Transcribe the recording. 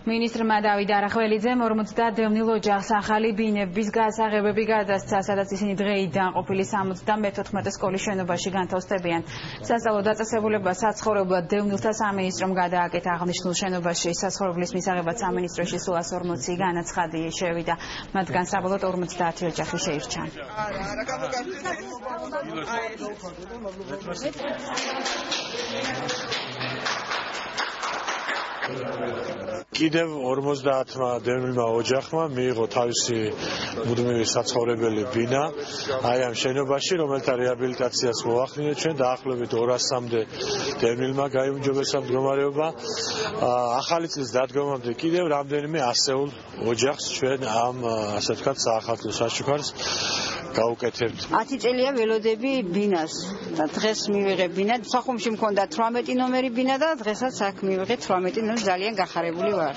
მინისტრმა დავით არახველიძემ 50 დევნილ ოჯახს ახალი ბინების გასაღებები გადასცა, სადაც ისინი დღეიდან ყოფილი 74 სკოლის შენობაში განთავსდებიან. სასწავლო დაწესებულება საცხოვრებლად დევნილთა სამინისტრომ გადააკეთა. აღნიშნულ შენობაში საცხოვრებლის მისაღებად სამინისტროში სულ 140 განაცხადი შევიდა. მათგან საბოლოოდ 50 ოჯახი შეირჩა. კიდევ 50-მა დევნილმა ოჯახმა მიიღო თავისი მუდმივი საცხოვრებელი ბინა აი ამ შენობაში, რომელთა რეაბილიტაციას მოახდინეთ ჩვენ, დაახლოებით 200-მდე დევნილმა გაიუმჯობესა მდგომარეობა. ახალი წლის დადგომამდე კიდევ რამდენიმე ასეულ ოჯახს ჩვენ ამ ასე ვთქვათ საახალწლო საშუქარს გავუკეთებთ. 10 წელია ველოდები ბინას და დღეს მივიღე ბინა. სახუმში მქონდა 18 ნომერი ბინა და დღესაც აქ მივიღე 18 ნომერი, ძალიან გახარებული ვარ.